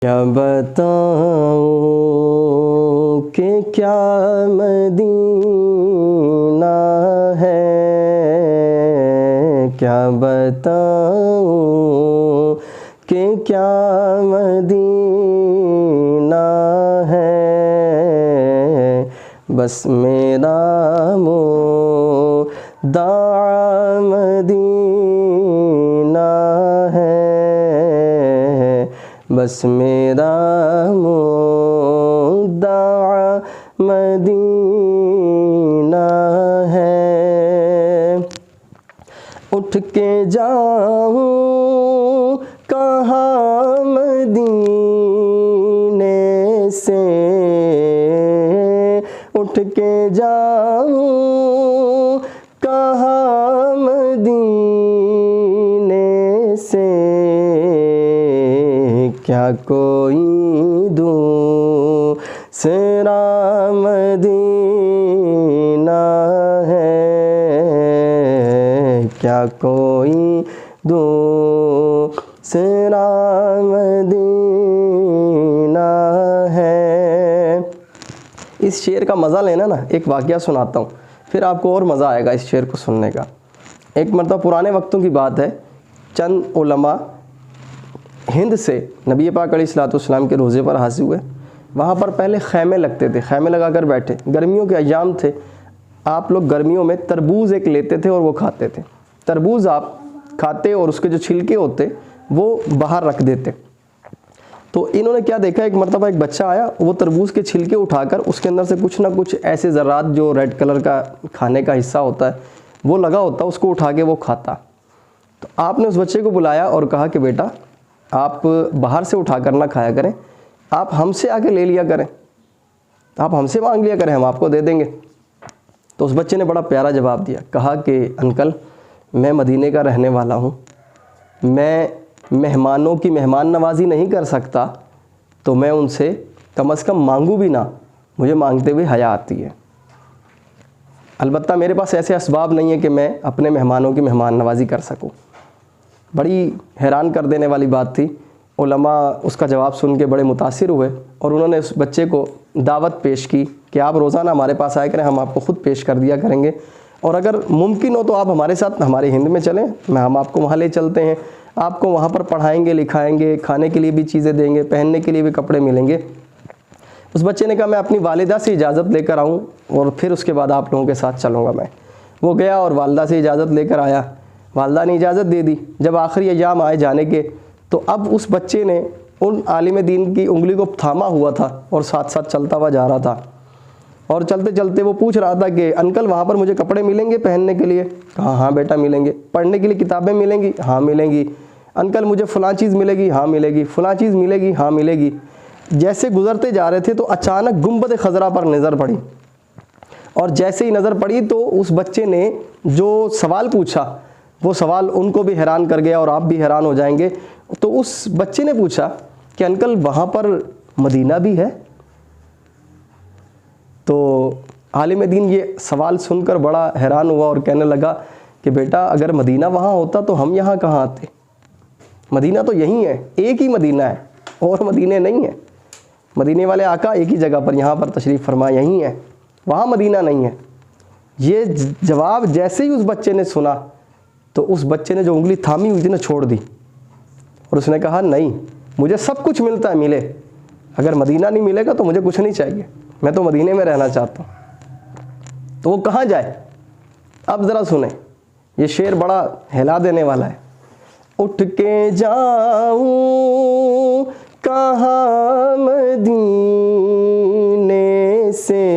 کیا بتاؤں کہ کیا مدینہ ہے، کیا بتاؤں کہ کیا مدینہ ہے، بس میرا مدعا مدینہ ہے، بس میرا مدعا مدینہ ہے۔ اٹھ کے جاؤں کہاں مدینے سے، اٹھ کے جاؤں کہاں مدینے سے، کیا کوئی دوسرا مدینہ ہے، کیا کوئی دوسرا مدینہ ہے۔ اس شعر کا مزہ لینا نا، ایک واقعہ سناتا ہوں، پھر آپ کو اور مزہ آئے گا اس شعر کو سننے کا۔ ایک مرتبہ پرانے وقتوں کی بات ہے، چند علماء ہند سے نبی پاک علیہ الصلوۃ والسلام کے روضے پر حاضر ہوئے۔ وہاں پر پہلے خیمے لگتے تھے، خیمے لگا کر بیٹھے، گرمیوں کے ایام تھے، آپ لوگ گرمیوں میں تربوز ایک لیتے تھے اور وہ کھاتے تھے۔ تربوز آپ کھاتے اور اس کے جو چھلکے ہوتے وہ باہر رکھ دیتے۔ تو انہوں نے کیا دیکھا، ایک مرتبہ ایک بچہ آیا، وہ تربوز کے چھلکے اٹھا کر اس کے اندر سے کچھ نہ کچھ ایسے ذرات جو ریڈ کلر کا کھانے کا حصہ ہوتا ہے وہ لگا ہوتا، اس کو اٹھا کے وہ کھاتا۔ تو آپ نے اس بچے کو بلایا اور کہا کہ بیٹا آپ باہر سے اٹھا کر نہ کھایا کریں، آپ ہم سے آ کے لے لیا کریں، آپ ہم سے مانگ لیا کریں، ہم آپ کو دے دیں گے۔ تو اس بچے نے بڑا پیارا جواب دیا، کہا کہ انکل میں مدینے کا رہنے والا ہوں، میں مہمانوں کی مہمان نوازی نہیں کر سکتا، تو میں ان سے کم از کم مانگوں بھی نہ، مجھے مانگتے ہوئے حیا آتی ہے۔ البتہ میرے پاس ایسے اسباب نہیں ہیں کہ میں اپنے مہمانوں کی مہمان نوازی کر سکوں۔ بڑی حیران کر دینے والی بات تھی۔ علماء اس کا جواب سن کے بڑے متاثر ہوئے اور انہوں نے اس بچے کو دعوت پیش کی کہ آپ روزانہ ہمارے پاس آیا کریں، ہم آپ کو خود پیش کر دیا کریں گے، اور اگر ممکن ہو تو آپ ہمارے ساتھ ہمارے ہند میں چلیں، ہم آپ کو وہاں لے چلتے ہیں، آپ کو وہاں پر پڑھائیں گے، لکھائیں گے، کھانے کے لیے بھی چیزیں دیں گے، پہننے کے لیے بھی کپڑے ملیں گے۔ اس بچے نے کہا میں اپنی والدہ سے اجازت لے کر آؤں اور پھر اس کے بعد آپ لوگوں کے ساتھ چلوں گا میں۔ وہ گیا اور والدہ سے اجازت لے کر آیا، والدہ نے اجازت دے دی۔ جب آخری ایام آئے جانے کے تو اب اس بچے نے ان عالم دین کی انگلی کو تھاما ہوا تھا اور ساتھ ساتھ چلتا ہوا جا رہا تھا، اور چلتے چلتے وہ پوچھ رہا تھا کہ انکل وہاں پر مجھے کپڑے ملیں گے پہننے کے لیے؟ کہا ہاں بیٹا ملیں گے۔ پڑھنے کے لیے کتابیں ملیں گی؟ ہاں ملیں گی۔ انکل مجھے فلاں چیز ملے گی؟ ہاں ملے گی۔ فلاں چیز ملے گی؟ ہاں ملے گی۔ جیسے گزرتے جا رہے تھے تو اچانک گنبد خضرا پر نظر پڑی، اور جیسے ہی نظر پڑی تو اس بچے نے جو سوال پوچھا وہ سوال ان کو بھی حیران کر گیا اور آپ بھی حیران ہو جائیں گے۔ تو اس بچے نے پوچھا کہ انکل وہاں پر مدینہ بھی ہے؟ تو عالم دین یہ سوال سن کر بڑا حیران ہوا اور کہنے لگا کہ بیٹا اگر مدینہ وہاں ہوتا تو ہم یہاں کہاں آتے؟ مدینہ تو یہیں ہے، ایک ہی مدینہ ہے، اور مدینے نہیں ہیں۔ مدینے والے آقا ایک ہی جگہ پر یہاں پر تشریف فرما، یہیں ہے، وہاں مدینہ نہیں ہے۔ یہ جواب جیسے ہی اس بچے نے سنا تو اس بچے نے جو انگلی تھامی ہوئی تھی نا چھوڑ دی، اور اس نے کہا نہیں، مجھے سب کچھ ملتا ہے ملے، اگر مدینہ نہیں ملے گا تو مجھے کچھ نہیں چاہیے، میں تو مدینے میں رہنا چاہتا ہوں۔ تو وہ کہاں جائے؟ اب ذرا سنیں، یہ شعر بڑا ہلا دینے والا ہے۔ اٹھ کے جاؤں کہاں مدینے سے،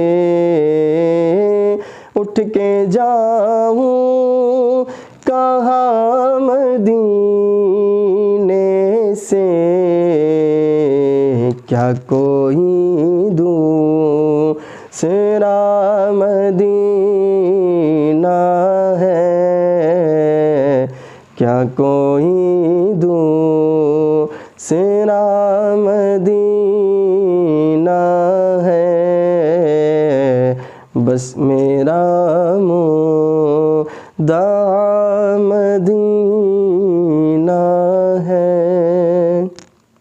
اٹھ کے جاؤں کہاں مدینے سے، کیا کوئی دوسرا مدینہ ہے، کیا کوئی دوسرا مدینہ ہے، بس میرا مدعا